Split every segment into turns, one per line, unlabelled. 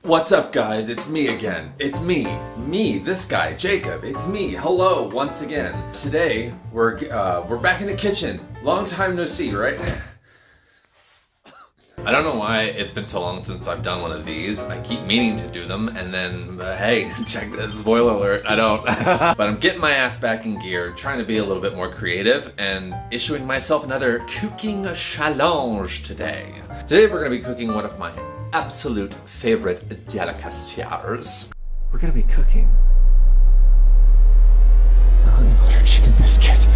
What's up, guys? It's me again. It's me, this guy, Jacob. It's me. Hello, once again. Today we're back in the kitchen. Long time no see, right? I don't know why it's been so long since I've done one of these. I keep meaning to do them, and then, hey, check this, spoiler alert, I don't. But I'm getting my ass back in gear, trying to be a little bit more creative, and issuing myself another cooking challenge today. Today we're gonna be cooking one of my absolute favorite delicacies. We're gonna be cooking the honey butter chicken biscuit.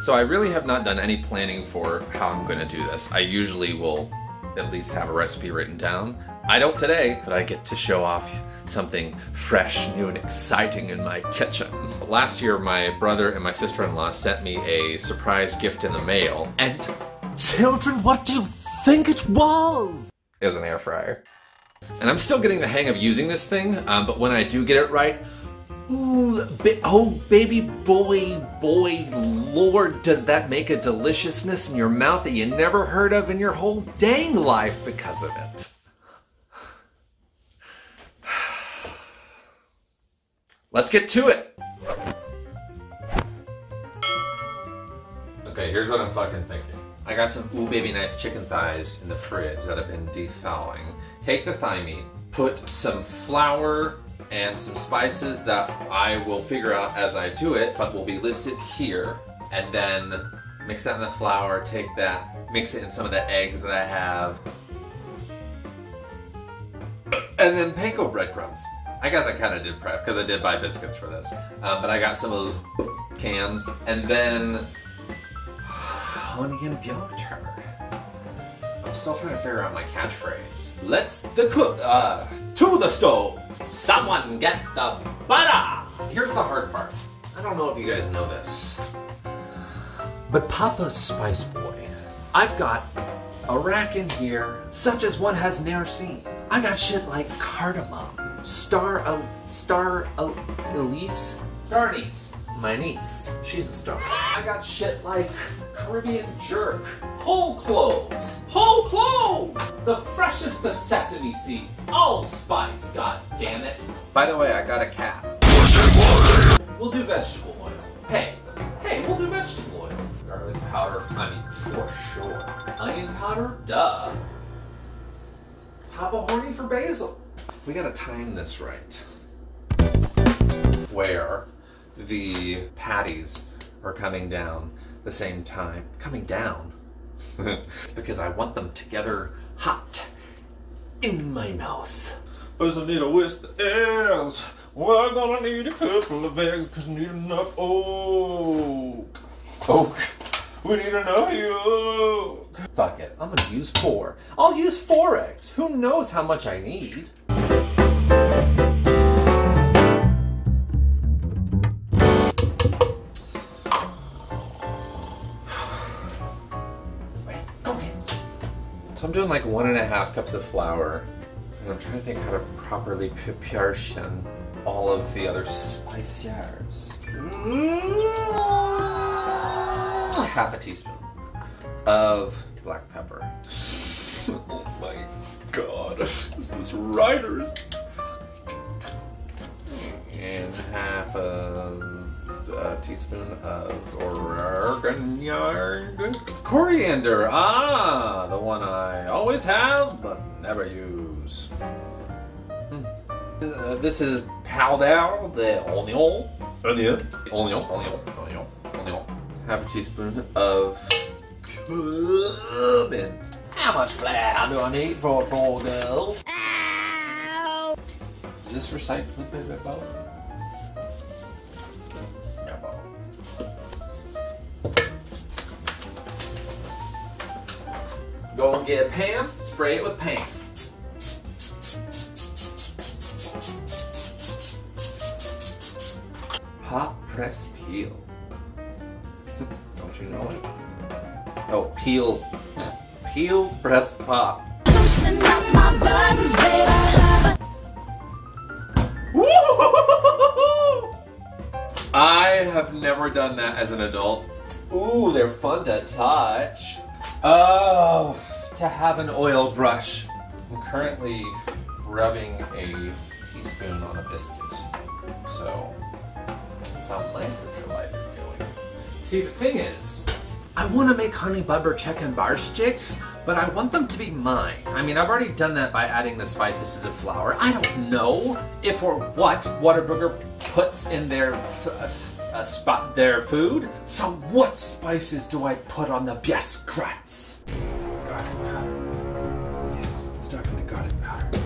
So I really have not done any planning for how I'm gonna do this. I usually will at least have a recipe written down. I don't today, but I get to show off something fresh, new, and exciting in my kitchen. Last year, my brother and my sister-in-law sent me a surprise gift in the mail. And children, what do you think it was? It was an air fryer. And I'm still getting the hang of using this thing, but when I do get it right, ooh, oh baby boy, lord, does that make a deliciousness in your mouth that you never heard of in your whole dang life because of it. Let's get to it. Okay, here's what I'm fucking thinking. I got some ooh baby nice chicken thighs in the fridge that have been defouling. Take the thigh meat, put some flour and some spices that I will figure out as I do it, but will be listed here. And then mix that in the flour, take that, mix it in some of the eggs that I have. And then panko breadcrumbs. I guess I kind of did prep, because I did buy biscuits for this. But I got some of those cans. And then honey and butter. I'm still trying to figure out my catchphrase. Let's to the stove. Someone get the butter! Here's the hard part. I don't know if you guys know this, but Papa's Spice Boy, I've got a rack in here such as one has ne'er seen. I got shit like cardamom, star anise, my niece, she's a star. I got shit like Caribbean jerk, whole cloves, the freshest of sesame seeds, allspice, god damn it. By the way, I got a cat. We'll do vegetable oil. Hey, we'll do vegetable oil. Garlic powder, I mean, for sure. Onion powder, duh. Papa horny for basil. We gotta time this right. Where the patties are coming down the same time. Coming down? It's because I want them together hot in my mouth. First I need a whisk the eggs. We're gonna need a couple of eggs because we need enough oak. We need enough yolk. Fuck it, I'm gonna use 4. I'll use 4 eggs. Who knows how much I need? So I'm doing like 1.5 cups of flour, and I'm trying to think how to properly proportion all of the other spiciers. Half a teaspoon of black pepper. Oh my god, is this right or is this and half a teaspoon of oregano. Coriander, the one I always have but never use. This is powder de onion. Half a teaspoon of cumin. How much flour do I need for a poor girl? Is this recycled paper bottle? Go and get a pan, spray it with paint. Hot press peel. Don't you know it? Oh, peel, press, pop. Loosen up my buttons, baby. I have never done that as an adult. Ooh, they're fun to touch. Oh, to have an oil brush. I'm currently rubbing a teaspoon on a biscuit. So that's how my social life is going. See, the thing is, I want to make honey butter chicken bar sticks, but I want them to be mine. I mean, I've already done that by adding the spices to the flour. I don't know if or what Whataburger puts in their food. So what spices do I put on the biscuits? Garlic powder. Yes, start with the garlic powder.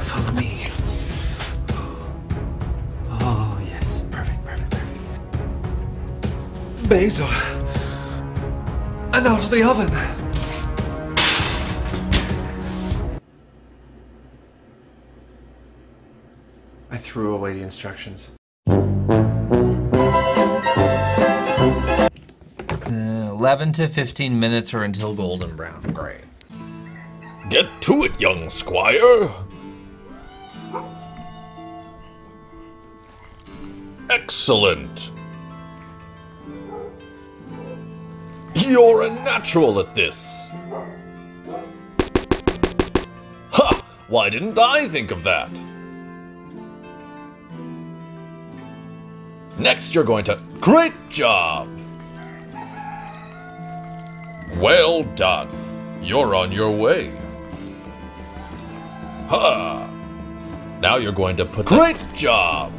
Follow me. Oh yes, perfect, perfect, perfect. Basil. And out of the oven. I threw away the instructions. 11 to 15 minutes or until golden brown. Great.
Get to it, young squire. Excellent. You're a natural at this. Ha! Why didn't I think of that? Next, you're going to... Great job! Well done. You're on your way. Ha! Now you're going to put... Great job!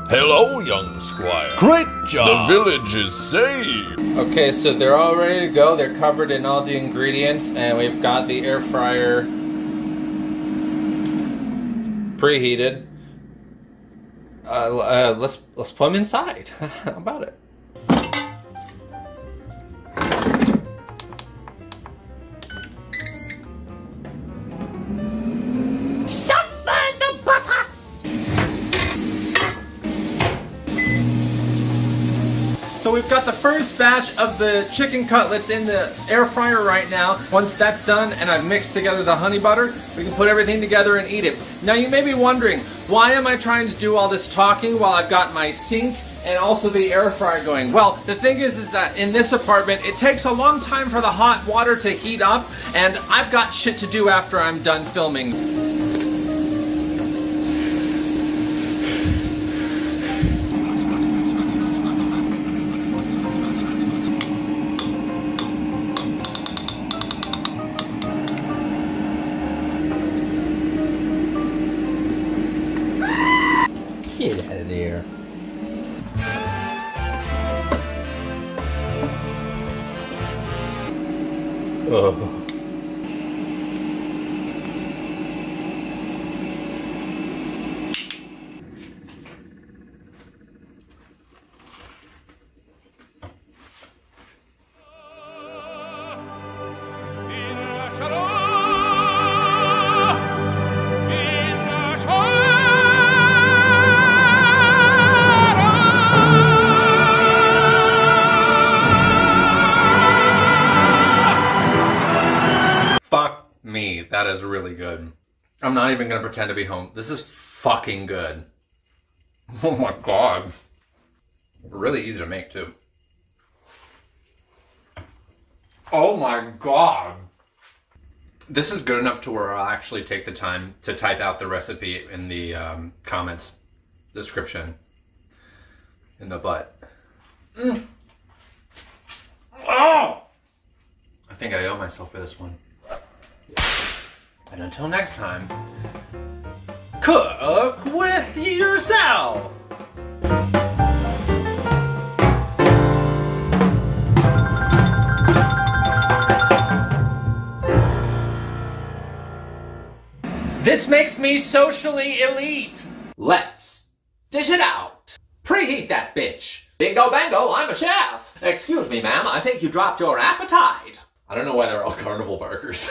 Hello, young squire. Great job! The village is saved!
Okay, so they're all ready to go. They're covered in all the ingredients, and we've got the air fryer preheated. Let's put them inside. How about it? So we've got the first batch of the chicken cutlets in the air fryer right now. Once that's done and I've mixed together the honey butter, we can put everything together and eat it. Now you may be wondering, why am I trying to do all this talking while I've got my sink and also the air fryer going? Well, the thing is that in this apartment, it takes a long time for the hot water to heat up, and I've got shit to do after I'm done filming. Get out of there. Oh. Fuck me, that is really good. I'm not even gonna pretend to be home. This is fucking good. Oh my god. Really easy to make too. Oh my god. This is good enough to where I'll actually take the time to type out the recipe in the comments description in the butt. Oh! I think I owe myself for this one. And until next time, cook with yourself! This makes me socially elite! Let's dish it out! Preheat that bitch! Bingo bango, I'm a chef! Excuse me, ma'am, I think you dropped your appetite! I don't know why they're all carnival burgers.